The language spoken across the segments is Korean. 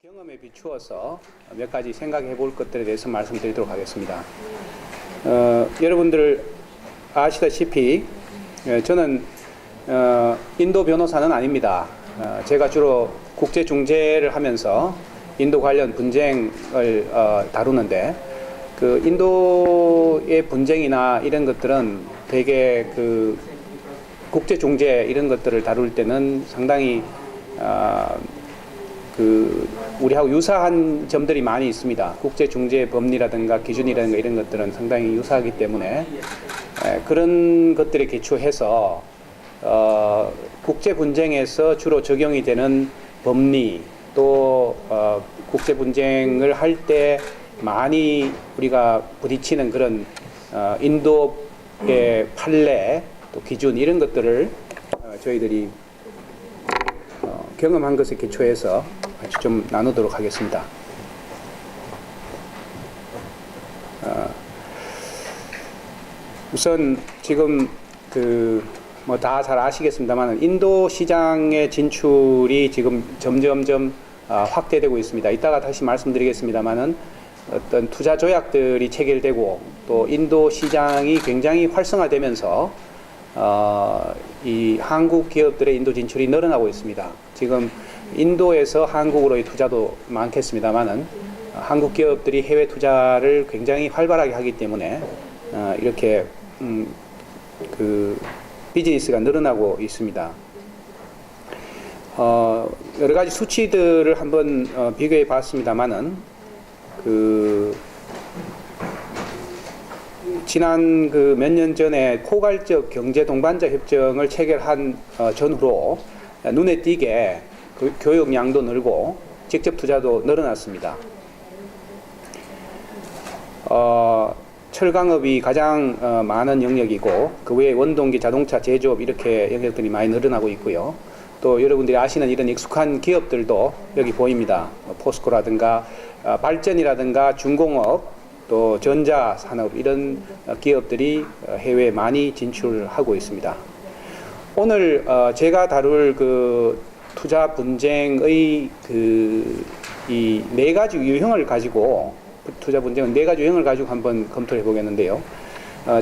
경험에 비추어서 몇 가지 생각해 볼 것들에 대해서 말씀드리도록 하겠습니다. 여러분들 아시다시피 저는 인도 변호사는 아닙니다. 제가 주로 국제 중재를 하면서 인도 관련 분쟁을 다루는데 그 인도의 분쟁이나 이런 것들은 되게 그 국제 중재 이런 것들을 다룰 때는 상당히 우리하고 유사한 점들이 많이 있습니다. 국제 중재 법리라든가 기준이라든가 이런 것들은 상당히 유사하기 때문에 그런 것들에 기초해서 국제 분쟁에서 주로 적용이 되는 법리 또 국제 분쟁을 할 때 많이 우리가 부딪히는 그런 인도의 판례 또 기준 이런 것들을 저희들이 경험한 것에 기초해서 같이 좀 나누도록 하겠습니다. 우선 지금 뭐 다 잘 아시겠습니다만 인도 시장의 진출이 지금 점점점 확대되고 있습니다. 이따가 다시 말씀드리겠습니다만은 어떤 투자 조약들이 체결되고 또 인도 시장이 굉장히 활성화되면서 이 한국 기업들의 인도 진출이 늘어나고 있습니다. 지금 인도에서 한국으로의 투자도 많겠습니다만은 한국 기업들이 해외 투자를 굉장히 활발하게 하기 때문에 이렇게 그 비즈니스가 늘어나고 있습니다. 여러 가지 수치들을 한번 비교해 봤습니다만은 지난 몇 년 전에 포괄적 경제 동반자 협정을 체결한 전후로 눈에 띄게 교역량도 늘고 직접 투자도 늘어났습니다. 철강업이 가장 많은 영역이고 그 외에 원동기, 자동차, 제조업 이렇게 영역들이 많이 늘어나고 있고요. 또 여러분들이 아시는 이런 익숙한 기업들도 여기 보입니다. 포스코라든가 발전이라든가 중공업 또 전자산업 이런 기업들이 해외에 많이 진출하고 있습니다. 오늘 제가 다룰 그 투자 분쟁의 이 네 가지 유형을 가지고 투자 분쟁은 네 가지 유형을 가지고 한번 검토해 보겠는데요.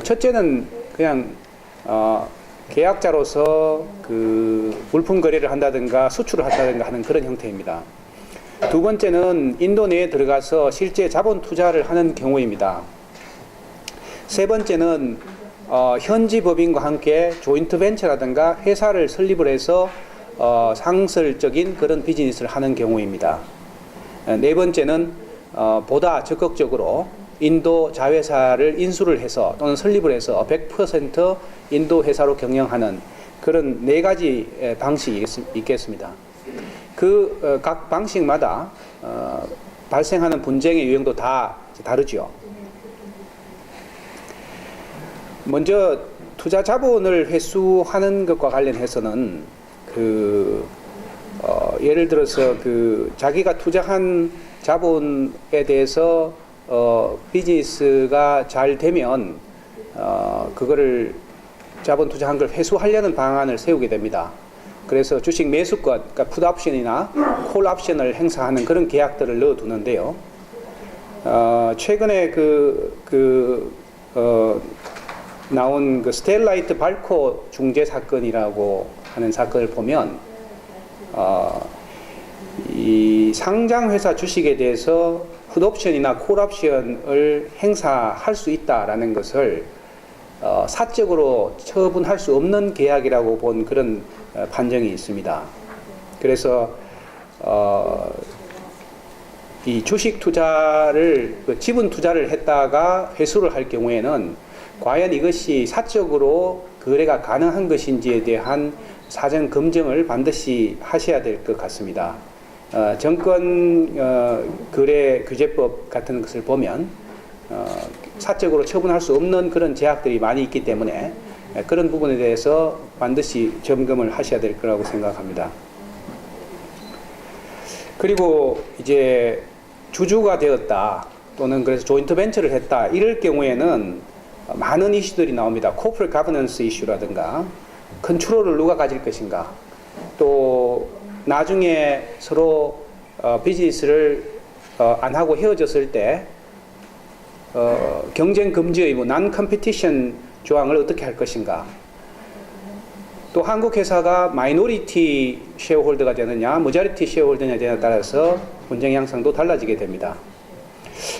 첫째는 그냥 계약자로서 그 물품 거래를 한다든가 수출을 한다든가 하는 그런 형태입니다. 두 번째는 인도 내에 들어가서 실제 자본 투자를 하는 경우입니다. 세 번째는 현지 법인과 함께 조인트 벤처라든가 회사를 설립을 해서 상설적인 그런 비즈니스를 하는 경우입니다. 네 번째는 보다 적극적으로 인도 자회사를 인수를 해서 또는 설립을 해서 100% 인도 회사로 경영하는 그런 네 가지 방식이 있겠습니다. 각 방식마다 발생하는 분쟁의 유형도 다 다르죠. 먼저 투자 자본을 회수하는 것과 관련해서는 예를 들어서 자기가 투자한 자본에 대해서 비즈니스가 잘 되면 그거를 자본 투자한 걸 회수하려는 방안을 세우게 됩니다. 그래서 주식 매수권, 그러니까 풋옵션이나 콜옵션을 행사하는 그런 계약들을 넣어두는데요. 최근에 나온 스텔라이트 발코 중재 사건이라고 하는 사건을 보면 이 상장 회사 주식에 대해서 풋옵션이나 콜옵션을 행사할 수 있다라는 것을 사적으로 처분할 수 없는 계약이라고 본 그런 판정이 있습니다. 그래서 이 주식 투자를 지분 투자를 했다가 회수를 할 경우에는 과연 이것이 사적으로 거래가 가능한 것인지에 대한 사전 검증을 반드시 하셔야 될 것 같습니다. 정권 거래 규제법 같은 것을 보면 사적으로 처분할 수 없는 그런 제약들이 많이 있기 때문에 그런 부분에 대해서 반드시 점검을 하셔야 될 거라고 생각합니다. 그리고 이제 주주가 되었다 또는 그래서 조인트 벤처를 했다 이럴 경우에는 많은 이슈들이 나옵니다. 코퍼레이트 가버넌스 이슈라든가 컨트롤을 누가 가질 것인가 또 나중에 서로 비즈니스를 안 하고 헤어졌을 때 경쟁 금지 의무, 난 컴피티션 조항을 어떻게 할 것인가. 또 한국 회사가 마이너리티 쉐어홀더가 되느냐, 머저리티 쉐어홀더냐에 따라서 분쟁 양상도 달라지게 됩니다.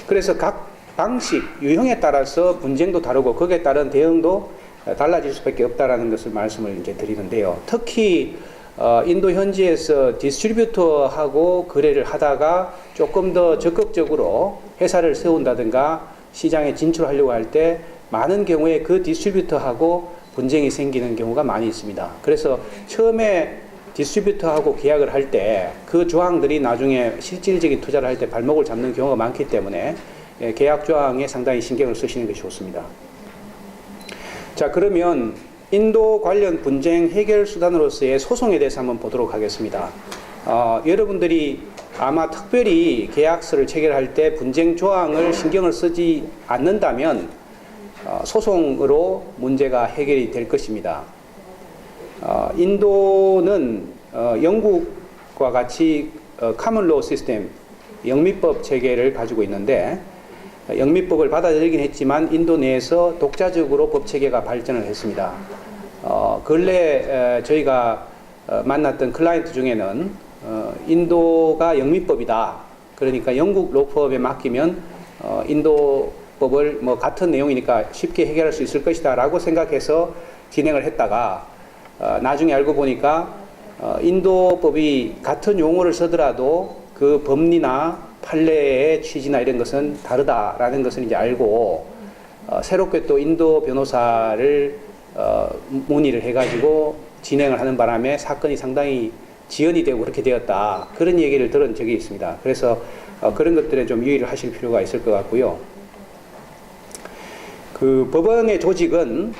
그래서 각 방식, 유형에 따라서 분쟁도 다르고 거기에 따른 대응도 달라질 수밖에 없다라는 것을 말씀을 이제 드리는데요. 특히 인도 현지에서 디스트리뷰터하고 거래를 하다가 조금 더 적극적으로 회사를 세운다든가 시장에 진출하려고 할 때 많은 경우에 그 디스트리뷰터하고 분쟁이 생기는 경우가 많이 있습니다. 그래서 처음에 디스트리뷰터하고 계약을 할 때 그 조항들이 나중에 실질적인 투자를 할 때 발목을 잡는 경우가 많기 때문에 계약 조항에 상당히 신경을 쓰시는 것이 좋습니다. 자, 그러면 인도 관련 분쟁 해결 수단으로서의 소송에 대해서 한번 보도록 하겠습니다. 여러분들이 아마 특별히 계약서를 체결할 때 분쟁 조항을 신경을 쓰지 않는다면 소송으로 문제가 해결이 될 것입니다. 인도는 영국과 같이 카먼로 시스템, 영미법 체계를 가지고 있는데 영미법을 받아들이긴 했지만 인도 내에서 독자적으로 법 체계가 발전을 했습니다. 근래 저희가 만났던 클라이언트 중에는 인도가 영미법이다. 그러니까 영국 로펌에 맡기면 인도법을 뭐 같은 내용이니까 쉽게 해결할 수 있을 것이다 라고 생각해서 진행을 했다가 나중에 알고 보니까 인도법이 같은 용어를 쓰더라도 그 법리나 판례의 취지나 이런 것은 다르다라는 것을 이제 알고 새롭게 또 인도 변호사를 문의를 해가지고 진행을 하는 바람에 사건이 상당히 지연이 되고 그렇게 되었다. 그런 얘기를 들은 적이 있습니다. 그래서 그런 것들에 좀 유의를 하실 필요가 있을 것 같고요. 그 법원의 조직은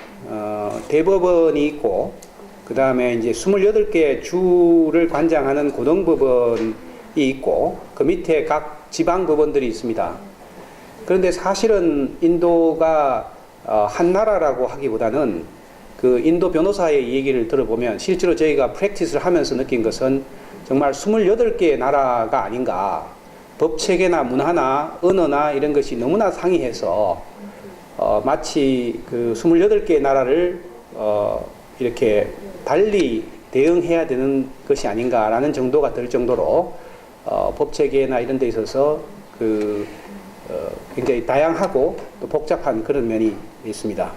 대법원이 있고 그 다음에 이제 28개 주를 관장하는 고등법원이 있고 그 밑에 각 지방법원들이 있습니다. 그런데 사실은 인도가 한 나라라고 하기보다는 그 인도 변호사의 얘기를 들어보면 실제로 저희가 프랙티스를 하면서 느낀 것은 정말 28개의 나라가 아닌가. 법 체계나 문화나 언어나 이런 것이 너무나 상이해서 마치 그 28개의 나라를 이렇게 달리 대응해야 되는 것이 아닌가라는 정도가 될 정도로 법 체계나 이런 데 있어서 굉장히 다양하고 또 복잡한 그런 면이 있습니다.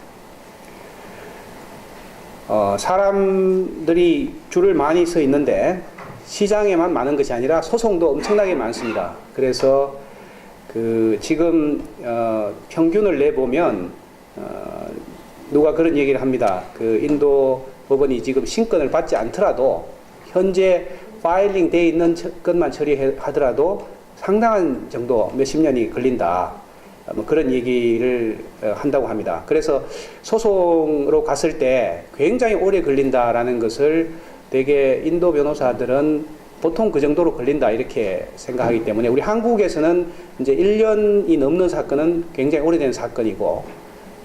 사람들이 줄을 많이 서 있는데 시장에만 많은 것이 아니라 소송도 엄청나게 많습니다. 그래서 지금 평균을 내보면 누가 그런 얘기를 합니다. 인도 법원이 지금 신권을 받지 않더라도 현재 파일링 돼 있는 것만 처리하더라도 상당한 정도 몇십 년이 걸린다. 뭐 그런 얘기를 한다고 합니다. 그래서 소송으로 갔을 때 굉장히 오래 걸린다라는 것을 되게 인도 변호사들은 보통 그 정도로 걸린다 이렇게 생각하기 때문에 우리 한국에서는 이제 1년이 넘는 사건은 굉장히 오래된 사건이고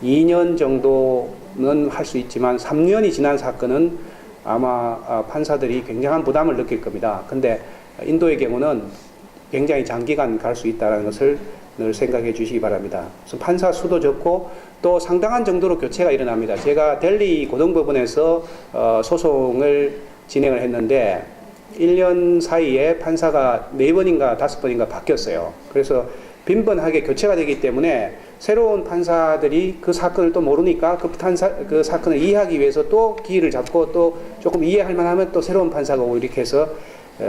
2년 정도는 할 수 있지만 3년이 지난 사건은 아마 판사들이 굉장한 부담을 느낄 겁니다. 근데 인도의 경우는 굉장히 장기간 갈 수 있다는 것을 늘 생각해 주시기 바랍니다. 그래서 판사 수도 적고 또 상당한 정도로 교체가 일어납니다. 제가 델리 고등법원에서 소송을 진행을 했는데 1년 사이에 판사가 4번인가 5번인가 바뀌었어요. 그래서 빈번하게 교체가 되기 때문에 새로운 판사들이 그 사건을 또 모르니까 그 사건을 이해하기 위해서 또 기회를 잡고 또 조금 이해할 만하면 또 새로운 판사가 오고 이렇게 해서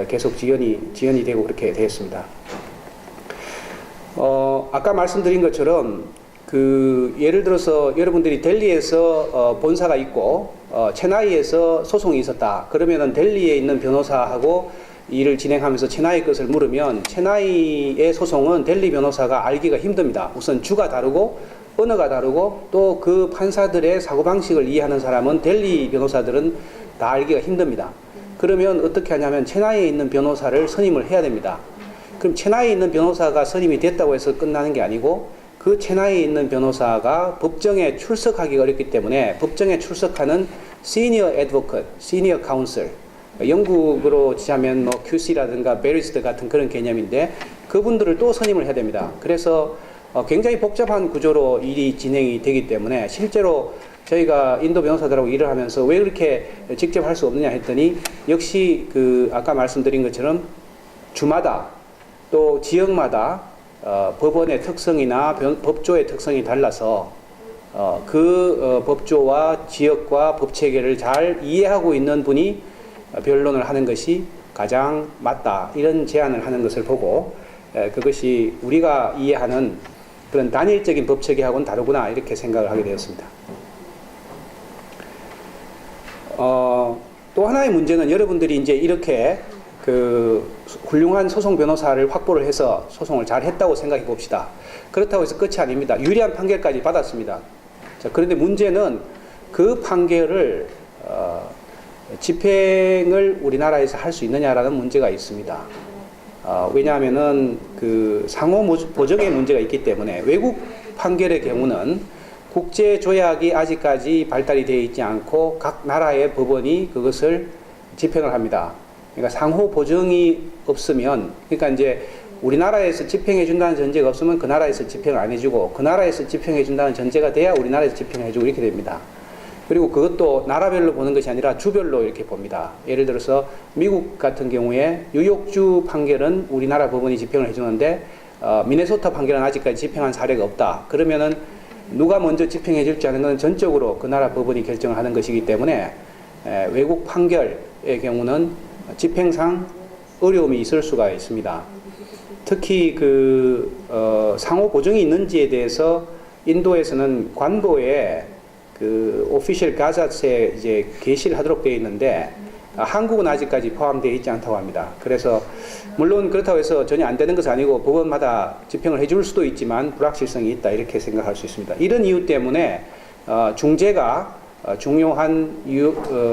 계속 지연이 되고 그렇게 되었습니다. 아까 말씀드린 것처럼 예를 들어서 여러분들이 델리에서 본사가 있고 체나이에서 소송이 있었다. 그러면은 델리에 있는 변호사하고 일을 진행하면서 체나이 것을 물으면 체나이의 소송은 델리 변호사가 알기가 힘듭니다. 우선 주가 다르고 언어가 다르고 또 그 판사들의 사고방식을 이해하는 사람은 델리 변호사들은 다 알기가 힘듭니다. 그러면 어떻게 하냐면 체나이에 있는 변호사를 선임을 해야 됩니다. 그럼 체나이에 있는 변호사가 선임이 됐다고 해서 끝나는 게 아니고 그 체나이에 있는 변호사가 법정에 출석하기가 어렵기 때문에 법정에 출석하는 시니어 애드보컷, 시니어 카운슬 영국으로 치자면 뭐 QC라든가 베리스터 같은 그런 개념인데 그분들을 또 선임을 해야 됩니다. 그래서 굉장히 복잡한 구조로 일이 진행이 되기 때문에 실제로 저희가 인도 변호사들하고 일을 하면서 왜 그렇게 직접 할 수 없느냐 했더니 역시 그 아까 말씀드린 것처럼 주마다 또 지역마다 법원의 특성이나 법조의 특성이 달라서 법조와 지역과 법 체계를 잘 이해하고 있는 분이 변론을 하는 것이 가장 맞다 이런 제안을 하는 것을 보고 그것이 우리가 이해하는 그런 단일적인 법 체계하고는 다르구나 이렇게 생각을 하게 되었습니다. 또 하나의 문제는 여러분들이 이제 이렇게 그 훌륭한 소송 변호사를 확보를 해서 소송을 잘 했다고 생각해 봅시다. 그렇다고 해서 끝이 아닙니다. 유리한 판결까지 받았습니다. 자, 그런데 문제는 그 판결을 집행을 우리나라에서 할 수 있느냐라는 문제가 있습니다. 왜냐하면은 그 상호 보정의 문제가 있기 때문에 외국 판결의 경우는 국제 조약이 아직까지 발달이 되어 있지 않고 각 나라의 법원이 그것을 집행을 합니다. 그러니까 상호 보정이 없으면, 그러니까 이제 우리나라에서 집행해 준다는 전제가 없으면 그 나라에서 집행을 안 해주고 그 나라에서 집행해 준다는 전제가 돼야 우리나라에서 집행해 주고 이렇게 됩니다. 그리고 그것도 나라별로 보는 것이 아니라 주별로 이렇게 봅니다. 예를 들어서 미국 같은 경우에 뉴욕주 판결은 우리나라 법원이 집행을 해주는데 미네소타 판결은 아직까지 집행한 사례가 없다. 그러면은 누가 먼저 집행해 줄지 하는 건 전적으로 그 나라 법원이 결정을 하는 것이기 때문에 외국 판결의 경우는 집행상 어려움이 있을 수가 있습니다. 특히 상호 보정이 있는지에 대해서 인도에서는 관보에 그 오피셜 가자트에 이제 게시를 하도록 되어 있는데 한국은 아직까지 포함되어 있지 않다고 합니다. 그래서 물론 그렇다고 해서 전혀 안 되는 것은 아니고 법원마다 집행을 해줄 수도 있지만 불확실성이 있다 이렇게 생각할 수 있습니다. 이런 이유 때문에 중재가 중요한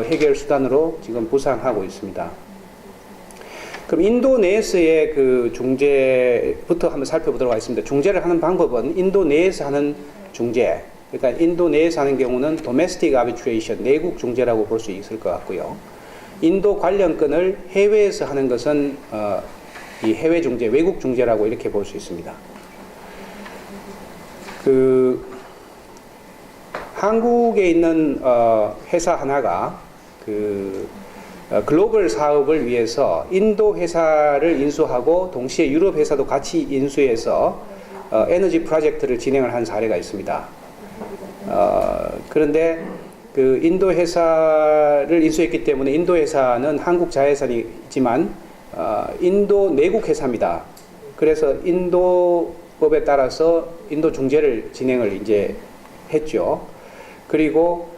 해결 수단으로 지금 부상하고 있습니다. 그럼 인도 내에서의 그 중재부터 한번 살펴보도록 하겠습니다. 중재를 하는 방법은 인도 내에서 하는 중재, 그러니까 인도 내에서 하는 경우는 domestic arbitration, 내국 중재라고 볼 수 있을 것 같고요. 인도 관련 건을 해외에서 하는 것은 이 해외 중재, 외국 중재라고 이렇게 볼 수 있습니다. 한국에 있는 회사 하나가 글로벌 사업을 위해서 인도 회사를 인수하고 동시에 유럽 회사도 같이 인수해서 에너지 프로젝트를 진행을 한 사례가 있습니다. 그런데 그 인도 회사를 인수했기 때문에 인도 회사는 한국 자회사이지만 인도 내국 회사입니다. 그래서 인도 법에 따라서 인도 중재를 진행을 이제 했죠. 그리고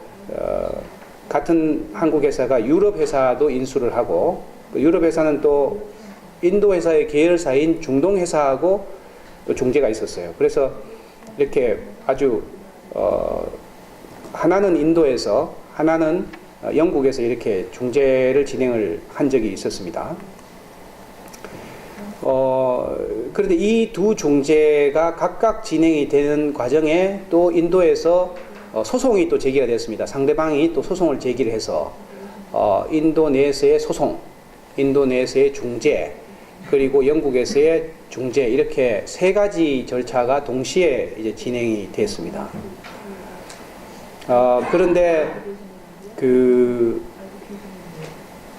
같은 한국 회사가 유럽 회사도 인수를 하고 유럽 회사는 또 인도 회사의 계열사인 중동 회사하고 또 중재가 있었어요. 그래서 이렇게 아주 하나는 인도에서 하나는 영국에서 이렇게 중재를 진행을 한 적이 있었습니다. 그런데 이 두 중재가 각각 진행이 되는 과정에 또 인도에서 소송이 또 제기가 됐습니다. 상대방이 또 소송을 제기를 해서 인도 내에서의 소송, 인도 내에서의 중재, 그리고 영국에서의 중재 이렇게 세 가지 절차가 동시에 이제 진행이 됐습니다. 그런데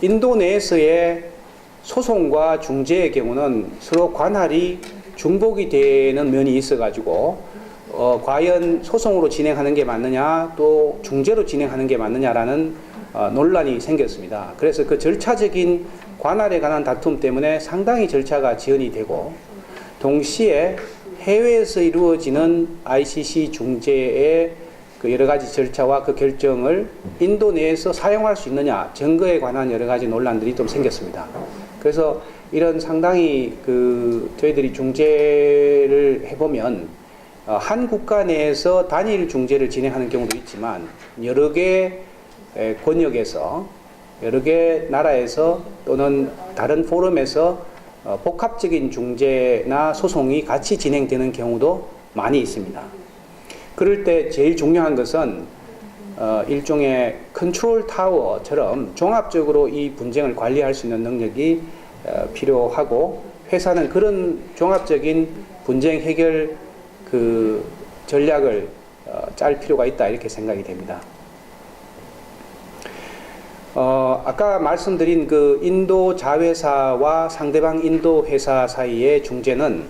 인도 내에서의 소송과 중재의 경우는 서로 관할이 중복이 되는 면이 있어가지고 과연 소송으로 진행하는 게 맞느냐 또 중재로 진행하는 게 맞느냐라는 논란이 생겼습니다. 그래서 그 절차적인 관할에 관한 다툼 때문에 상당히 절차가 지연이 되고 동시에 해외에서 이루어지는 ICC 중재의 그 여러 가지 절차와 그 결정을 인도 내에서 사용할 수 있느냐 증거에 관한 여러 가지 논란들이 좀 생겼습니다. 그래서 이런 상당히 저희들이 중재를 해보면 한 국가 내에서 단일 중재를 진행하는 경우도 있지만 여러 개 권역에서 여러 개 나라에서 또는 다른 포럼에서 복합적인 중재나 소송이 같이 진행되는 경우도 많이 있습니다. 그럴 때 제일 중요한 것은 일종의 컨트롤 타워처럼 종합적으로 이 분쟁을 관리할 수 있는 능력이 필요하고, 회사는 그런 종합적인 분쟁 해결 그 전략을 짤 필요가 있다, 이렇게 생각이 됩니다. 아까 말씀드린 그 인도 자회사와 상대방 인도 회사 사이의 중재는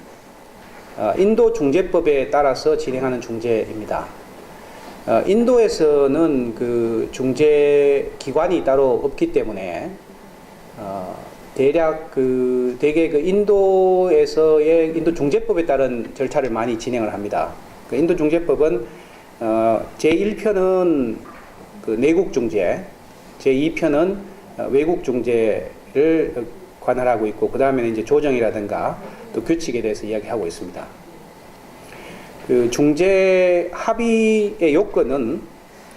인도 중재법에 따라서 진행하는 중재입니다. 인도에서는 그 중재 기관이 따로 없기 때문에 대략 대개 그 인도에서의 인도 중재법에 따른 절차를 많이 진행을 합니다. 그 인도 중재법은 제1편은 그 내국 중재, 제2편은 외국 중재를 관할하고 있고, 그 다음에는 이제 조정이라든가 또 규칙에 대해서 이야기하고 있습니다. 그 중재 합의의 요건은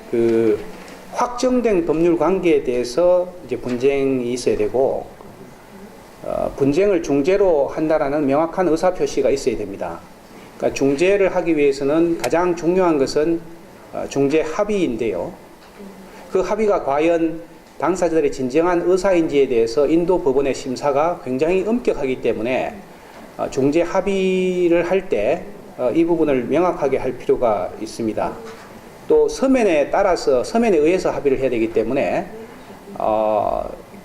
그 확정된 법률 관계에 대해서 이제 분쟁이 있어야 되고, 분쟁을 중재로 한다라는 명확한 의사 표시가 있어야 됩니다. 그러니까 중재를 하기 위해서는 가장 중요한 것은 중재 합의인데요. 그 합의가 과연 당사자들의 진정한 의사인지에 대해서 인도 법원의 심사가 굉장히 엄격하기 때문에 중재 합의를 할 때 이 부분을 명확하게 할 필요가 있습니다. 또 서면에 따라서 서면에 의해서 합의를 해야 되기 때문에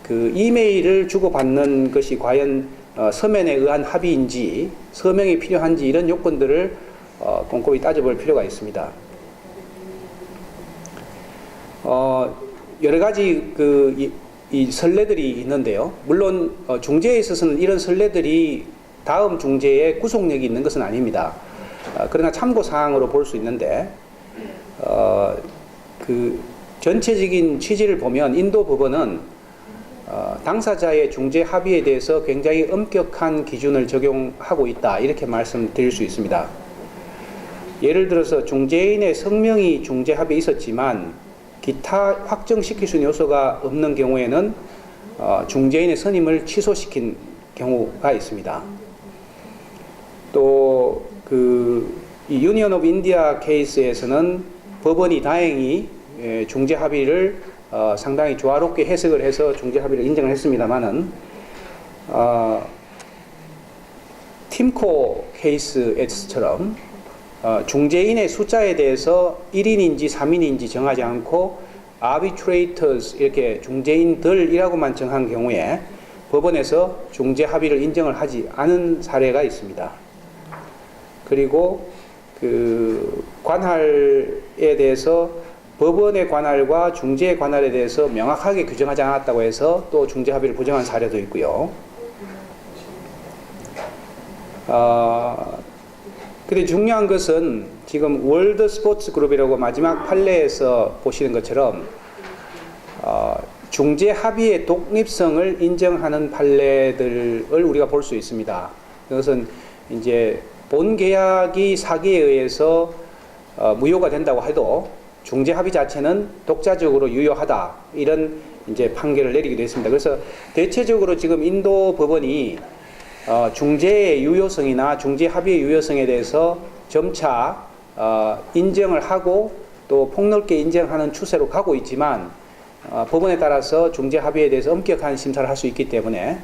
그 이메일을 주고받는 것이 과연 서면에 의한 합의인지, 서명이 필요한지, 이런 요건들을 꼼꼼히 따져볼 필요가 있습니다. 여러 가지 이 선례들이 있는데요. 물론 중재에 있어서는 이런 선례들이 다음 중재에 구속력이 있는 것은 아닙니다. 그러나 참고 사항으로 볼 수 있는데, 그 전체적인 취지를 보면 인도 법원은 당사자의 중재 합의에 대해서 굉장히 엄격한 기준을 적용하고 있다, 이렇게 말씀드릴 수 있습니다. 예를 들어서 중재인의 성명이 중재 합의에 있었지만 기타 확정시킬 수 있는 요소가 없는 경우에는 중재인의 선임을 취소시킨 경우가 있습니다. 또 이 유니언 오브 인디아 케이스에서는 법원이 다행히 중재 합의를 상당히 조화롭게 해석을 해서 중재 합의를 인정을 했습니다만은, 팀코 케이스처럼 중재인의 숫자에 대해서 1인인지 3인인지 정하지 않고 arbitrators, 이렇게 중재인들이라고만 정한 경우에 법원에서 중재 합의를 인정을 하지 않은 사례가 있습니다. 그리고 그 관할에 대해서 법원의 관할과 중재의 관할에 대해서 명확하게 규정하지 않았다고 해서 또 중재 합의를 부정한 사례도 있고요. 근데 중요한 것은 지금 월드 스포츠 그룹이라고 마지막 판례에서 보시는 것처럼 중재 합의의 독립성을 인정하는 판례들을 우리가 볼 수 있습니다. 그것은 이제 본 계약이 사기에 의해서 무효가 된다고 해도 중재 합의 자체는 독자적으로 유효하다, 이런 이제 판결을 내리기도 했습니다. 그래서 대체적으로 지금 인도 법원이 중재의 유효성이나 중재 합의의 유효성에 대해서 점차 인정을 하고 또 폭넓게 인정하는 추세로 가고 있지만, 법원에 따라서 중재 합의에 대해서 엄격한 심사를 할 수 있기 때문에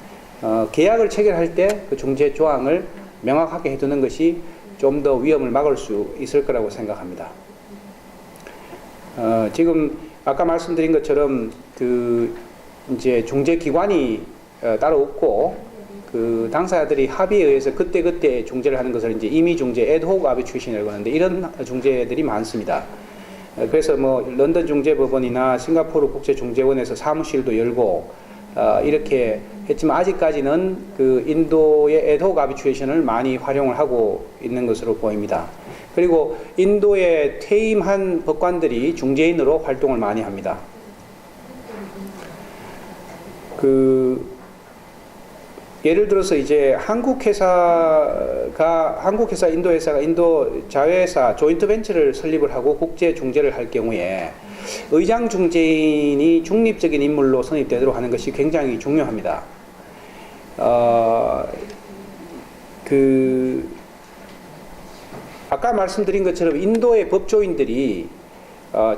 계약을 체결할 때 그 중재 조항을 명확하게 해두는 것이 좀 더 위험을 막을 수 있을 거라고 생각합니다. 지금 아까 말씀드린 것처럼 이제 중재 기관이 따로 없고, 당사자들이 합의에 의해서 그때그때 중재를 하는 것을 이제 임의 중재, 애드호크 아비트레이션이라고 하는데, 이런 중재들이 많습니다. 그래서 뭐 런던 중재법원이나 싱가포르 국제중재원에서 사무실도 열고 이렇게 했지만, 아직까지는 인도의 애드호크 아비트레이션을 많이 활용을 하고 있는 것으로 보입니다. 그리고 인도의 퇴임한 법관들이 중재인으로 활동을 많이 합니다. 예를 들어서 이제 한국 회사 인도 회사가 인도 자회사 조인트 벤처를 설립을 하고 국제 중재를 할 경우에 의장 중재인이 중립적인 인물로 선임되도록 하는 것이 굉장히 중요합니다. 아까 말씀드린 것처럼 인도의 법조인들이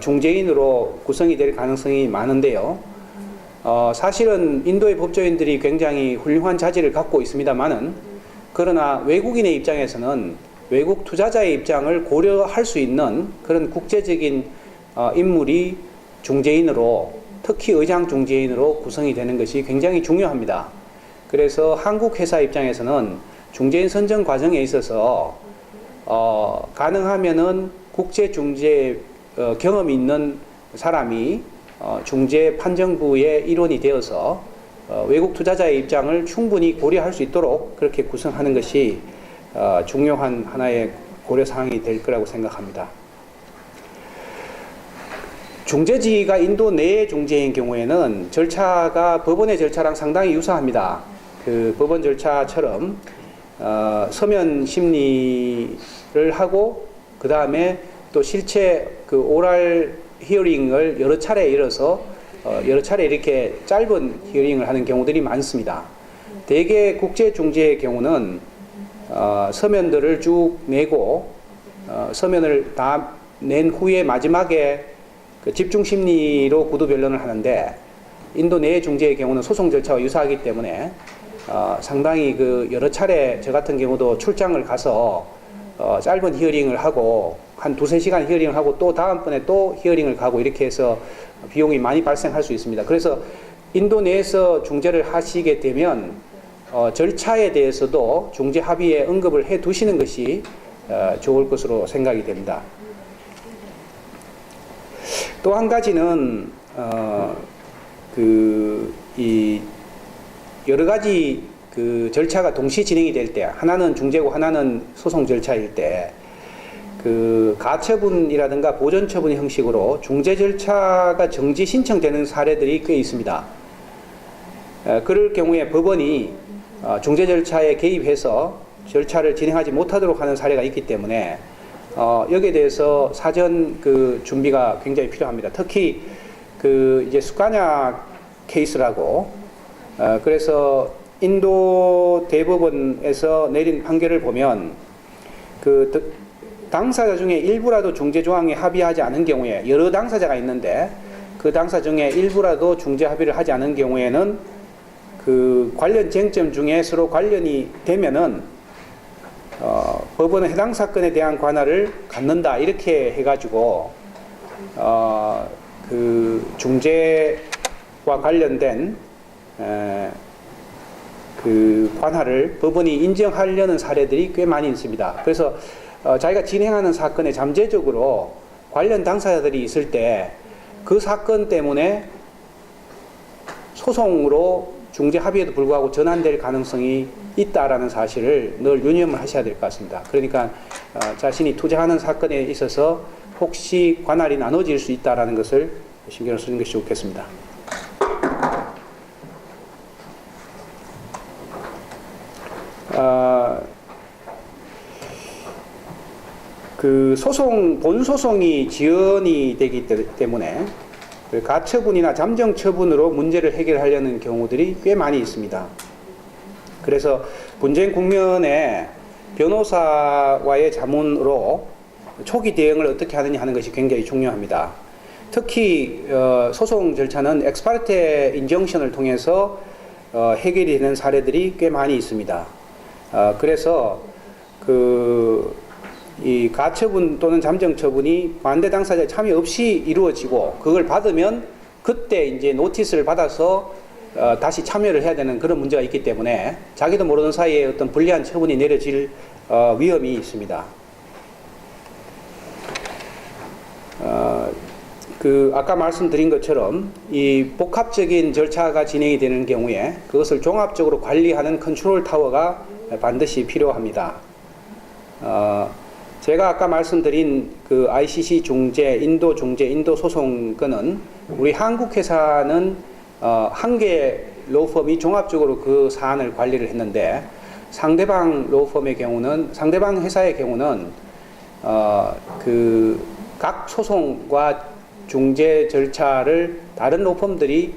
중재인으로 구성이 될 가능성이 많은데요. 사실은 인도의 법조인들이 굉장히 훌륭한 자질을 갖고 있습니다만은, 그러나 외국인의 입장에서는 외국 투자자의 입장을 고려할 수 있는 그런 국제적인 인물이 중재인으로, 특히 의장 중재인으로 구성이 되는 것이 굉장히 중요합니다. 그래서 한국 회사 입장에서는 중재인 선정 과정에 있어서 가능하면은 국제 중재 경험이 있는 사람이 중재 판정부의 일원이 되어서 외국 투자자의 입장을 충분히 고려할 수 있도록 그렇게 구성하는 것이 중요한 하나의 고려 사항이 될 거라고 생각합니다. 중재지가 인도 내의 중재인 경우에는 절차가 법원의 절차랑 상당히 유사합니다. 그 법원 절차처럼 서면 심리를 하고 그 다음에 또 실체 그 오랄 히어링을 여러 차례 열어서 여러 차례 이렇게 짧은 히어링을 하는 경우들이 많습니다. 대개 국제 중재의 경우는 서면들을 쭉 내고 서면을 다 낸 후에 마지막에 그 집중 심리로 구두 변론을 하는데, 인도 내 중재의 경우는 소송 절차와 유사하기 때문에 상당히 그 여러 차례 저 같은 경우도 출장을 가서 짧은 히어링을 하고 한 두세 시간 히어링을 하고 또 다음번에 또 히어링을 가고 이렇게 해서 비용이 많이 발생할 수 있습니다. 그래서 인도 내에서 중재를 하시게 되면 절차에 대해서도 중재 합의에 언급을 해 두시는 것이 좋을 것으로 생각이 됩니다. 또 한 가지는 여러 가지 그 절차가 동시 진행이 될 때, 하나는 중재고 하나는 소송 절차일 때, 그 가처분이라든가 보전처분 형식으로 중재 절차가 정지 신청되는 사례들이 꽤 있습니다. 그럴 경우에 법원이 중재 절차에 개입해서 절차를 진행하지 못하도록 하는 사례가 있기 때문에 여기에 대해서 사전 그 준비가 굉장히 필요합니다. 특히 그 이제 수카냐 케이스라고 그래서 인도 대법원에서 내린 판결을 보면 그 당사자 중에 일부라도 중재 조항에 합의하지 않은 경우에, 여러 당사자가 있는데 그 당사 중에 일부라도 중재 합의를 하지 않은 경우에는 그 관련 쟁점 중에 서로 관련이 되면은 법원은 해당 사건에 대한 관할을 갖는다, 이렇게 해가지고 그 중재와 관련된 그 관할을 법원이 인정하려는 사례들이 꽤 많이 있습니다. 그래서 자기가 진행하는 사건에 잠재적으로 관련 당사자들이 있을 때 그 사건 때문에 소송으로 중재 합의에도 불구하고 전환될 가능성이 있다라는 사실을 늘 유념을 하셔야 될 것 같습니다. 그러니까 자신이 투자하는 사건에 있어서 혹시 관할이 나눠질 수 있다라는 것을 신경을 쓰는 것이 좋겠습니다. 그 본소송이 지연이 되기 때문에 그 가처분이나 잠정처분으로 문제를 해결하려는 경우들이 꽤 많이 있습니다. 그래서 분쟁 국면에 변호사와의 자문으로 초기 대응을 어떻게 하느냐 하는 것이 굉장히 중요합니다. 특히 소송 절차는 엑스파르테 인정션을 통해서 해결이 되는 사례들이 꽤 많이 있습니다. 그래서 이 가처분 또는 잠정처분이 반대 당사자의 참여 없이 이루어지고 그걸 받으면 그때 이제 노티스를 받아서 다시 참여를 해야 되는 그런 문제가 있기 때문에 자기도 모르는 사이에 어떤 불리한 처분이 내려질 위험이 있습니다. 아까 말씀드린 것처럼 이 복합적인 절차가 진행이 되는 경우에 그것을 종합적으로 관리하는 컨트롤 타워가 반드시 필요합니다. 제가 아까 말씀드린 그 ICC 중재, 인도 소송 건은 우리 한국 회사는 한 개 로펌이 종합적으로 그 사안을 관리를 했는데 상대방 회사의 경우는 그 각 소송과 중재 절차를 다른 로펌들이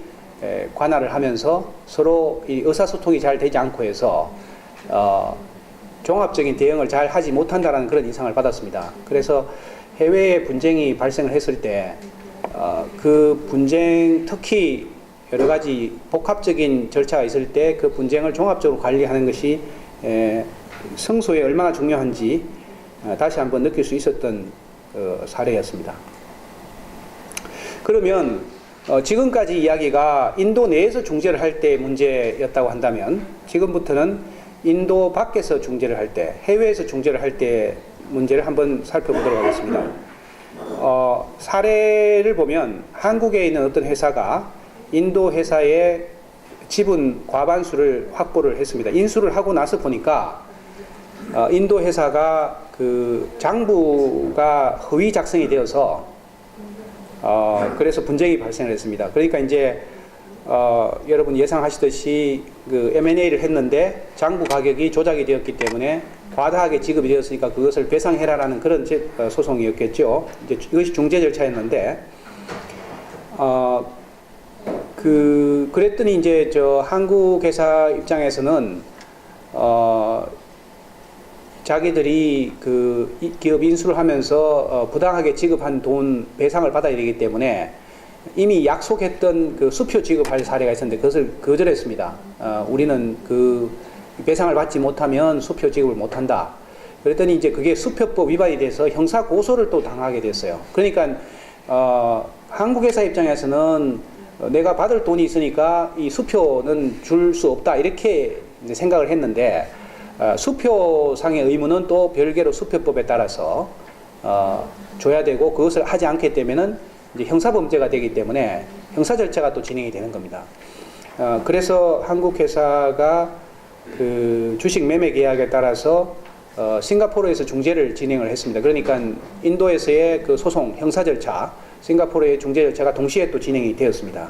관할을 하면서 서로 이 의사소통이 잘 되지 않고 해서 종합적인 대응을 잘 하지 못한다는 그런 인상을 받았습니다. 그래서 해외에 분쟁이 발생을 했을 때 그 분쟁 특히 여러 가지 복합적인 절차가 있을 때 그 분쟁을 종합적으로 관리하는 것이 성소에 얼마나 중요한지 다시 한번 느낄 수 있었던 사례였습니다. 그러면 지금까지 이야기가 인도 내에서 중재를 할 때 문제였다고 한다면 지금부터는 인도 밖에서 중재를 할 때, 해외에서 중재를 할 때 문제를 한번 살펴보도록 하겠습니다. 사례를 보면 한국에 있는 어떤 회사가 인도 회사의 지분 과반수를 확보를 했습니다. 인수를 하고 나서 보니까 인도 회사가 그 장부가 허위 작성이 되어서 그래서 분쟁이 발생을 했습니다. 그러니까 이제 여러분 예상하시듯이 그 M&A를 했는데 장부 가격이 조작이 되었기 때문에 과다하게 지급이 되었으니까 그것을 배상해라라는 그런 소송이었겠죠. 이제 이것이 중재 절차였는데 그랬더니 이제 한국 회사 입장에서는 자기들이 그 기업 인수를 하면서 부당하게 지급한 돈 배상을 받아야 되기 때문에 이미 약속했던 그 수표 지급할 사례가 있었는데 그것을 거절했습니다. 우리는 그 배상을 받지 못하면 수표 지급을 못한다. 그랬더니 이제 그게 수표법 위반이 돼서 형사 고소를 또 당하게 됐어요. 그러니까 한국 회사 입장에서는 내가 받을 돈이 있으니까 이 수표는 줄 수 없다 이렇게 이제 생각을 했는데 수표상의 의무는 또 별개로 수표법에 따라서 줘야 되고 그것을 하지 않게 되면은 이제 형사범죄가 되기 때문에 형사 절차가 또 진행이 되는 겁니다. 그래서 한국 회사가 그 주식 매매 계약에 따라서 싱가포르에서 중재를 진행을 했습니다. 그러니까 인도에서의 그 소송 형사 절차, 싱가포르의 중재 절차가 동시에 또 진행이 되었습니다.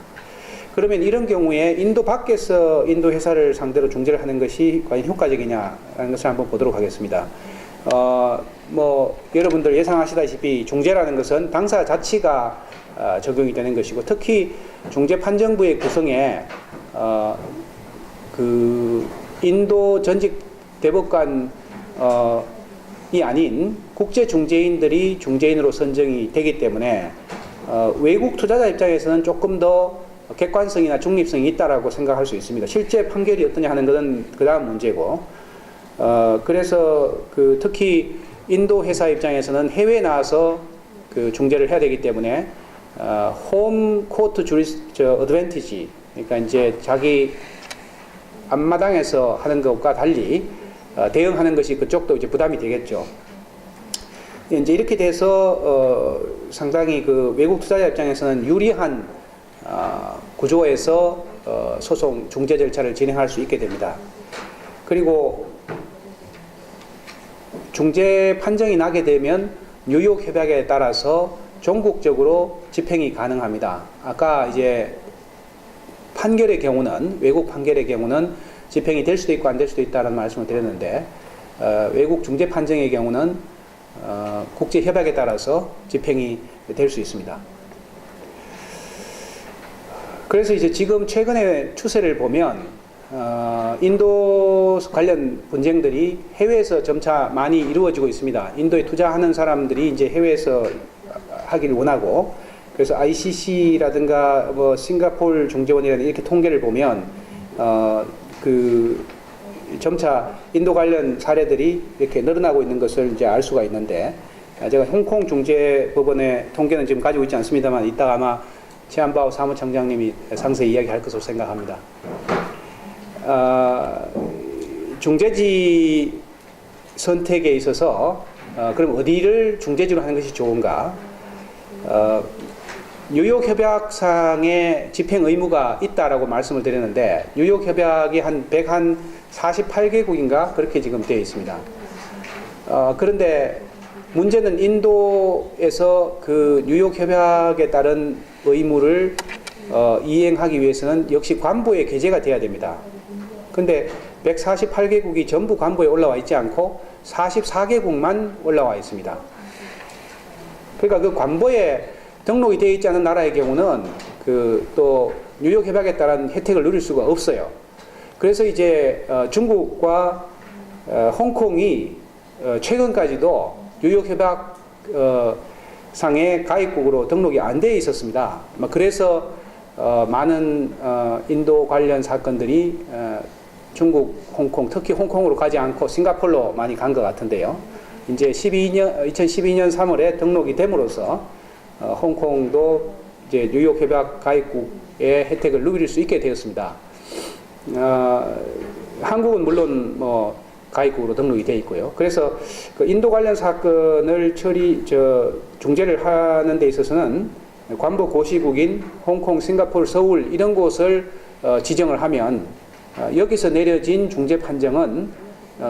그러면 이런 경우에 인도 밖에서 인도 회사를 상대로 중재를 하는 것이 과연 효과적이냐라는 것을 한번 보도록 하겠습니다. 여러분들 예상하시다시피 중재라는 것은 당사 자치가 적용이 되는 것이고 특히 중재판정부의 구성에 그 인도 전직 대법관이 아닌 국제 중재인들이 중재인으로 선정이 되기 때문에 외국 투자자 입장에서는 조금 더 객관성이나 중립성이 있다라고 생각할 수 있습니다. 실제 판결이 어떠냐 하는 것은 그 다음 문제고, 그래서 그 특히 인도 회사 입장에서는 해외에 나와서 그 중재를 해야 되기 때문에 홈 코트 어드밴티지, 그러니까 이제 자기 앞마당에서 하는 것과 달리 대응하는 것이 그쪽도 이제 부담이 되겠죠. 이제 이렇게 돼서 상당히 그 외국 투자자 입장에서는 유리한 구조에서 소송 중재 절차를 진행할 수 있게 됩니다. 그리고 중재 판정이 나게 되면 뉴욕 협약에 따라서 전국적으로 집행이 가능합니다. 아까 이제 판결의 경우는 외국 판결의 경우는 집행이 될 수도 있고 안 될 수도 있다는 말씀을 드렸는데 외국 중재 판정의 경우는 국제 협약에 따라서 집행이 될 수 있습니다. 그래서 이제 지금 최근의 추세를 보면 인도 관련 분쟁들이 해외에서 점차 많이 이루어지고 있습니다. 인도에 투자하는 사람들이 이제 해외에서 하기를 원하고, 그래서 ICC라든가 싱가포르 중재원이라는 이렇게 통계를 보면 그 점차 인도 관련 사례들이 이렇게 늘어나고 있는 것을 이제 알 수가 있는데, 제가 홍콩 중재법원의 통계는 지금 가지고 있지 않습니다만 이따가 아마 치안바오 사무총장님이 상세히 이야기할 것으로 생각합니다. 중재지 선택에 있어서 그럼 어디를 중재지로 하는 것이 좋은가? 뉴욕 협약상의 집행 의무가 있다라고 말씀을 드렸는데 뉴욕 협약이 한 148개국인가 그렇게 지금 되어 있습니다. 그런데 문제는 인도에서 그 뉴욕 협약에 따른 의무를 이행하기 위해서는 역시 관보에 게재가 돼야 됩니다. 근데 148개국이 전부 관보에 올라와 있지 않고 44개국만 올라와 있습니다. 그러니까 그 관보에 등록이 되어 있지 않은 나라의 경우는 그 또 뉴욕 협약에 따른 혜택을 누릴 수가 없어요. 그래서 이제 중국과 홍콩이 최근까지도 뉴욕 협약 상의 가입국으로 등록이 안 돼 있었습니다. 그래서 많은 인도 관련 사건들이 중국, 홍콩, 특히 홍콩으로 가지 않고 싱가포르로 많이 간 것 같은데요. 이제 2012년 3월에 등록이 됨으로써 홍콩도 이제 뉴욕 협약 가입국의 혜택을 누릴 수 있게 되었습니다. 한국은 물론 뭐 가입국으로 등록이 돼 있고요. 그래서 그 인도 관련 사건을 중재를 하는 데 있어서는 관부 고시국인 홍콩, 싱가포르, 서울 이런 곳을 지정을 하면 여기서 내려진 중재 판정은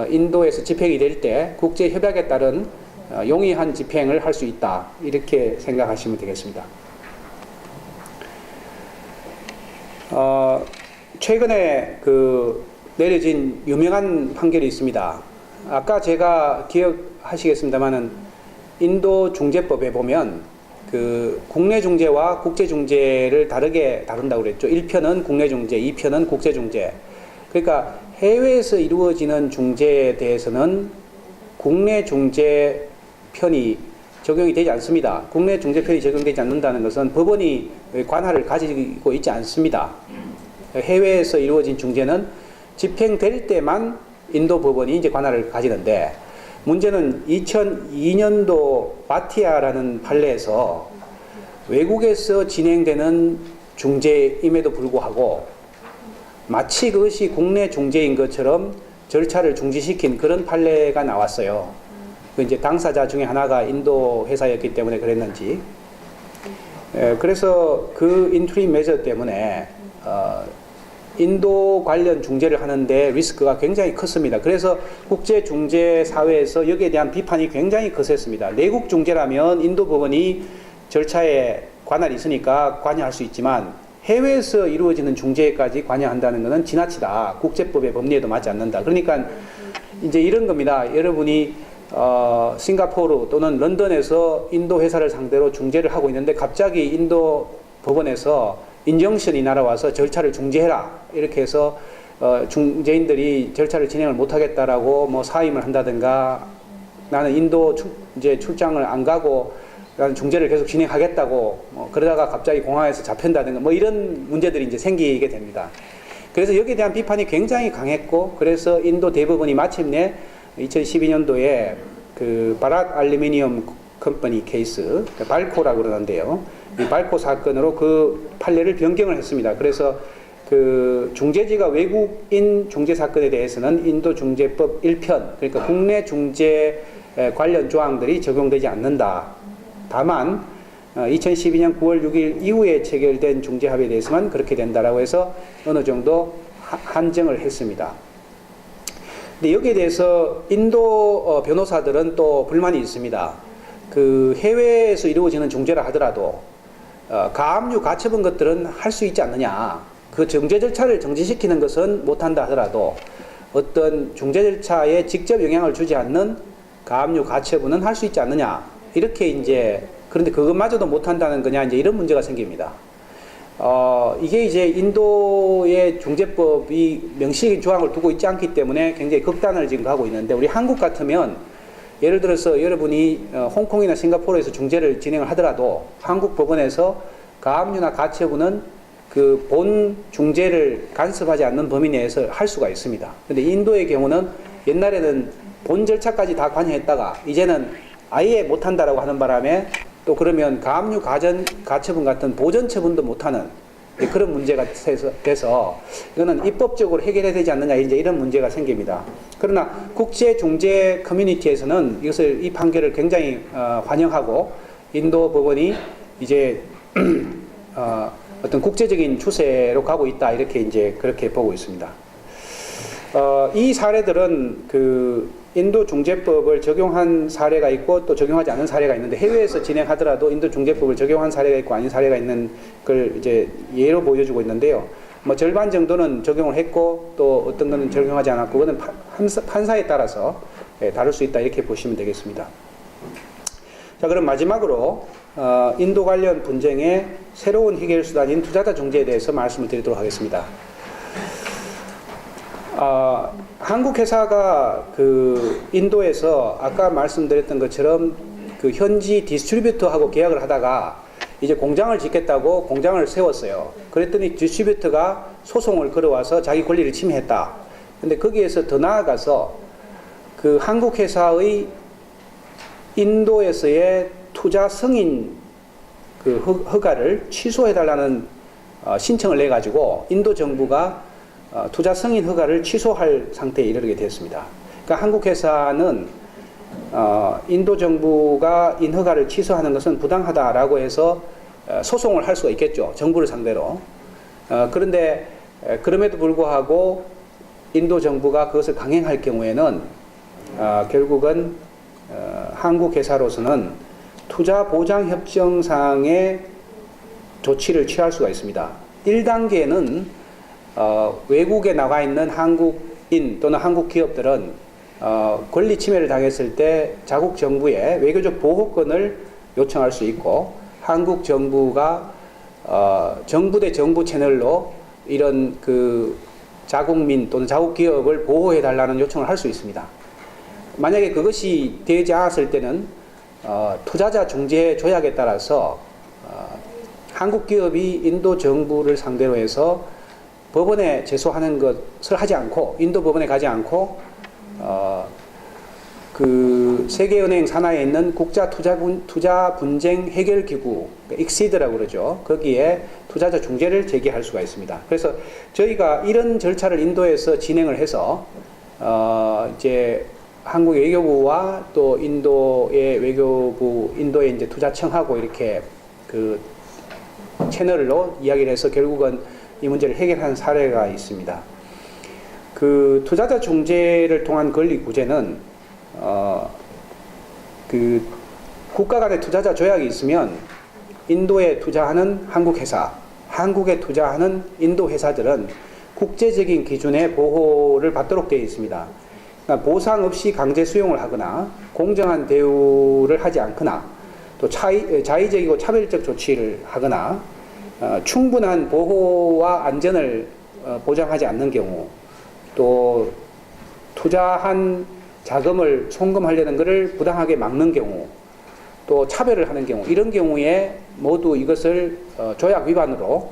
인도에서 집행이 될 때 국제 협약에 따른 용이한 집행을 할 수 있다. 이렇게 생각하시면 되겠습니다. 최근에 내려진 유명한 판결이 있습니다. 아까 제가 기억하시겠습니다만은 인도 중재법에 보면 국내 중재와 국제 중재를 다르게 다룬다고 그랬죠. 1편은 국내 중재, 2편은 국제 중재. 그러니까 해외에서 이루어지는 중재에 대해서는 국내 중재 편이 적용이 되지 않습니다. 국내 중재 편이 적용되지 않는다는 것은 법원이 관할을 가지고 있지 않습니다. 해외에서 이루어진 중재는 집행될 때만 인도 법원이 이제 관할을 가지는데, 문제는 2002년도 바티아라는 판례에서 외국에서 진행되는 중재임에도 불구하고 마치 그것이 국내 중재인 것처럼 절차를 중지시킨 그런 판례가 나왔어요. 이제 당사자 중에 하나가 인도 회사였기 때문에 그랬는지. 그래서 그 인트림 메저 때문에 인도 관련 중재를 하는데 리스크가 굉장히 컸습니다. 그래서 국제 중재 사회에서 여기에 대한 비판이 굉장히 거셌습니다. 내국 중재라면 인도 법원이 절차에 관할이 있으니까 관여할 수 있지만 해외에서 이루어지는 중재까지 관여한다는 것은 지나치다. 국제법의 법리에도 맞지 않는다. 그러니까 이제 이런 겁니다. 여러분이 싱가포르 또는 런던에서 인도 회사를 상대로 중재를 하고 있는데 갑자기 인도 법원에서 인정션이 날아와서 절차를 중지해라. 이렇게 해서 중재인들이 절차를 진행을 못하겠다라고 뭐 사임을 한다든가, 나는 인도 이제 출장을 안 가고 나는 중재를 계속 진행하겠다고 그러다가 갑자기 공항에서 잡힌다든가 뭐 이런 문제들이 이제 생기게 됩니다. 그래서 여기에 대한 비판이 굉장히 강했고, 그래서 인도 대법원이 마침내 2012년도에 바랏 알루미늄 컴퍼니 케이스, 발코라고 그러는데요. 이 발코 사건으로 그 판례를 변경을 했습니다. 그래서 중재지가 외국인 중재 사건에 대해서는 인도 중재법 1편, 그러니까 국내 중재 관련 조항들이 적용되지 않는다. 다만 2012년 9월 6일 이후에 체결된 중재합의에 대해서만 그렇게 된다라고 해서 어느 정도 한정을 했습니다. 근데 여기에 대해서 인도 변호사들은 또 불만이 있습니다. 해외에서 이루어지는 중재라 하더라도 가압류, 가처분 것들은 할 수 있지 않느냐. 그 중재 절차를 정지시키는 것은 못한다 하더라도 어떤 중재 절차에 직접 영향을 주지 않는 가압류, 가처분은 할 수 있지 않느냐. 이렇게 이제, 그런데 그것마저도 못한다는 거냐, 이제 이런 문제가 생깁니다. 이게 이제 인도의 중재법이 명시적인 조항을 두고 있지 않기 때문에 굉장히 극단을 지금 가고 있는데, 우리 한국 같으면 예를 들어서 여러분이 홍콩이나 싱가포르에서 중재를 진행을 하더라도 한국 법원에서 가압류나 가처분은 본 중재를 간섭하지 않는 범위 내에서 할 수가 있습니다. 근데 인도의 경우는 옛날에는 본 절차까지 다 관여했다가 이제는 아예 못한다라고 하는 바람에 또 그러면 가압류, 가처분 같은 보전 처분도 못하는 그런 문제가 돼서 이거는 입법적으로 해결해야 되지 않느냐, 이제 이런 문제가 생깁니다. 그러나 국제 중재 커뮤니티에서는 이 판결을 굉장히 환영하고 인도 법원이 이제 어떤 국제적인 추세로 가고 있다, 이렇게 이제 그렇게 보고 있습니다. 이 사례들은 인도 중재법을 적용한 사례가 있고 또 적용하지 않은 사례가 있는데, 해외에서 진행하더라도 인도 중재법을 적용한 사례가 있고 아닌 사례가 있는 걸 이제 예로 보여주고 있는데요. 뭐 절반 정도는 적용을 했고 또 어떤 거는 적용하지 않았고, 그거는 판사에 따라서 다를 수 있다, 이렇게 보시면 되겠습니다. 자, 그럼 마지막으로 인도 관련 분쟁의 새로운 해결 수단인 투자자 중재에 대해서 말씀을 드리도록 하겠습니다. 한국 회사가 인도에서 아까 말씀드렸던 것처럼 그 현지 디스트리뷰터하고 계약을 하다가 이제 공장을 짓겠다고 공장을 세웠어요. 그랬더니 디스트리뷰터가 소송을 걸어와서 자기 권리를 침해했다. 근데 거기에서 더 나아가서 그 한국 회사의 인도에서의 투자 승인 그 허가를 취소해달라는 신청을 내가지고 인도 정부가 투자 승인 허가를 취소할 상태에 이르게 됐습니다. 그러니까 한국 회사는 인도 정부가 인허가를 취소하는 것은 부당하다라고 해서 소송을 할 수가 있겠죠. 정부를 상대로. 그런데 그럼에도 불구하고 인도 정부가 그것을 강행할 경우에는 결국은 한국 회사로서는 투자 보장 협정상의 조치를 취할 수가 있습니다. 1단계는 외국에 나가 있는 한국인 또는 한국 기업들은 권리 침해를 당했을 때 자국 정부에 외교적 보호권을 요청할 수 있고, 한국 정부가 정부 대 정부 채널로 이런 그 자국민 또는 자국 기업을 보호해 달라는 요청을 할 수 있습니다. 만약에 그것이 되지 않았을 때는 투자자 중재 조약에 따라서 한국 기업이 인도 정부를 상대로 해서 법원에 제소하는 것을 하지 않고, 인도 법원에 가지 않고 그 세계은행 산하에 있는 국자 투자 분쟁 해결 기구, 익시드라고 그러죠. 거기에 투자자 중재를 제기할 수가 있습니다. 그래서 저희가 이런 절차를 인도에서 진행을 해서 이제 한국 외교부와 또 인도의 외교부, 인도의 이제 투자청하고 이렇게 그 채널로 이야기를 해서 결국은 이 문제를 해결한 사례가 있습니다. 그 투자자 중재를 통한 권리 구제는 그 국가 간의 투자자 조약이 있으면 인도에 투자하는 한국 회사, 한국에 투자하는 인도 회사들은 국제적인 기준의 보호를 받도록 되어 있습니다. 그러니까 보상 없이 강제 수용을 하거나 공정한 대우를 하지 않거나 또 자의적이고 차별적 조치를 하거나 충분한 보호와 안전을 보장하지 않는 경우, 또 투자한 자금을 송금하려는 것을 부당하게 막는 경우, 또 차별을 하는 경우, 이런 경우에 모두 이것을 조약 위반으로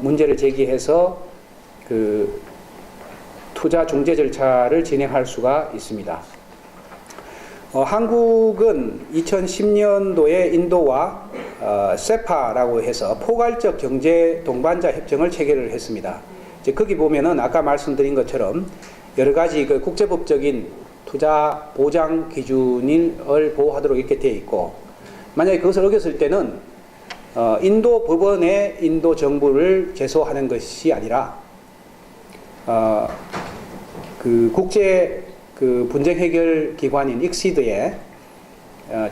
문제를 제기해서 그 투자 중재 절차를 진행할 수가 있습니다. 한국은 2010년도에 인도와 세파라고 해서 포괄적 경제 동반자 협정을 체결을 했습니다. 이제 거기 보면은 아까 말씀드린 것처럼 여러 가지 그 국제법적인 투자 보장 기준을 보호하도록 이렇게 되어 있고, 만약에 그것을 어겼을 때는 인도 법원에 인도 정부를 제소하는 것이 아니라 그 국제 그 분쟁 해결 기관인 익시드의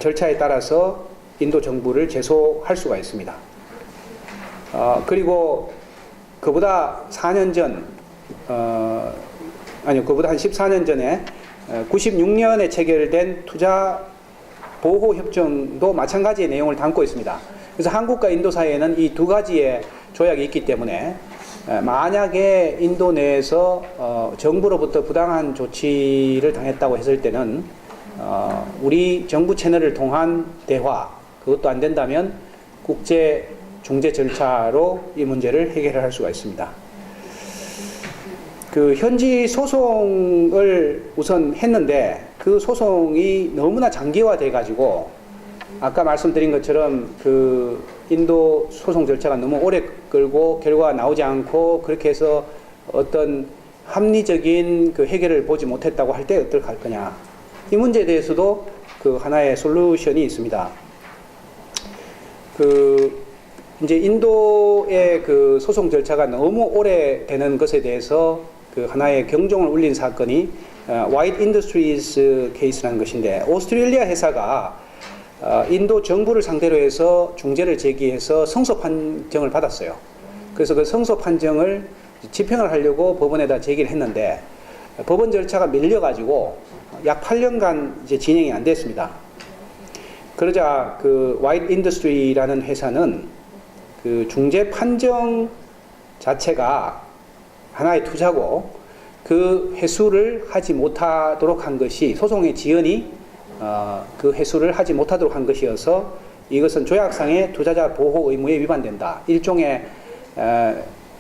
절차에 따라서 인도 정부를 제소할 수가 있습니다. 그리고 그보다 4년 전, 그보다 한 14년 전에 96년에 체결된 투자 보호 협정도 마찬가지의 내용을 담고 있습니다. 그래서 한국과 인도 사이에는 이 두 가지의 조약이 있기 때문에 만약에 인도 내에서 정부로부터 부당한 조치를 당했다고 했을 때는 우리 정부 채널을 통한 대화, 그것도 안 된다면 국제 중재 절차로 이 문제를 해결할 수가 있습니다. 그 현지 소송을 우선 했는데 그 소송이 너무나 장기화돼 가지고 아까 말씀드린 것처럼 그 인도 소송 절차가 너무 오래 끌고 결과가 나오지 않고 그렇게 해서 어떤 합리적인 그 해결을 보지 못했다고 할 때 어떻게 할 거냐. 이 문제에 대해서도 그 하나의 솔루션이 있습니다. 그 이제 인도의 그 소송 절차가 너무 오래 되는 것에 대해서 그 하나의 경종을 울린 사건이 White Industries 케이스라는 것인데, 오스트레일리아 회사가 인도 정부를 상대로 해서 중재를 제기해서 성소 판정을 받았어요. 그래서 그 성소 판정을 집행을 하려고 법원에다 제기를 했는데 법원 절차가 밀려가지고 약 8년간 이제 진행이 안 됐습니다. 그러자 그 White Industry라는 회사는 그 중재 판정 자체가 하나의 투자고 그 회수를 하지 못하도록 한 것이, 소송의 지연이 그 회수를 하지 못하도록 한 것이어서 이것은 조약상의 투자자 보호 의무에 위반된다. 일종의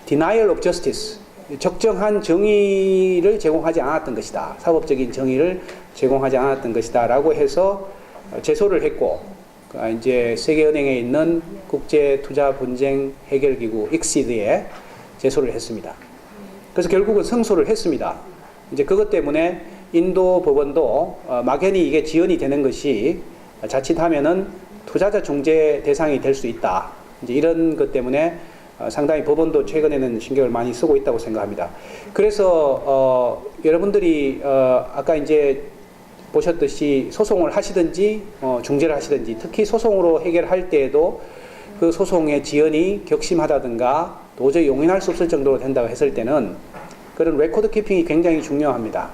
denial of justice, 적정한 정의를 제공하지 않았던 것이다. 사법적인 정의를 제공하지 않았던 것이다. 라고 해서 제소를 했고, 이제 세계은행에 있는 국제투자분쟁해결기구 ICSID에 제소를 했습니다. 그래서 결국은 승소를 했습니다. 이제 그것 때문에 인도 법원도 막연히 이게 지연이 되는 것이 자칫하면은 투자자 중재 대상이 될 수 있다. 이제 이런 것 때문에 상당히 법원도 최근에는 신경을 많이 쓰고 있다고 생각합니다. 그래서 여러분들이 아까 이제 보셨듯이 소송을 하시든지 중재를 하시든지, 특히 소송으로 해결할 때에도 그 소송의 지연이 격심하다든가 도저히 용인할 수 없을 정도로 된다고 했을 때는 그런 레코드 키핑이 굉장히 중요합니다.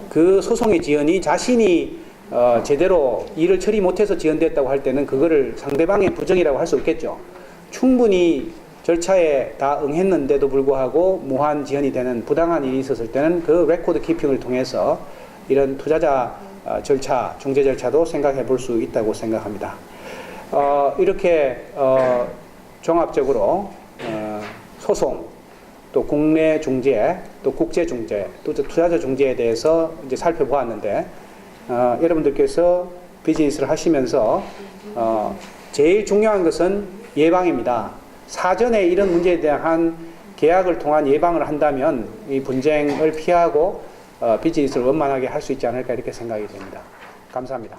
그 소송의 지연이 자신이 제대로 일을 처리 못해서 지연됐다고 할 때는 그거를 상대방의 부정이라고 할 수 없겠죠. 충분히 절차에 다 응했는데도 불구하고 무한 지연이 되는 부당한 일이 있었을 때는 그 레코드 키핑을 통해서 이런 투자자 절차, 중재 절차도 생각해 볼 수 있다고 생각합니다. 이렇게 종합적으로 소송, 또 국내 중재, 또 국제 중재, 또 투자자 중재에 대해서 이제 살펴보았는데, 여러분들께서 비즈니스를 하시면서 제일 중요한 것은 예방입니다. 사전에 이런 문제에 대한 계약을 통한 예방을 한다면 이 분쟁을 피하고 비즈니스를 원만하게 할 수 있지 않을까 이렇게 생각이 됩니다. 감사합니다.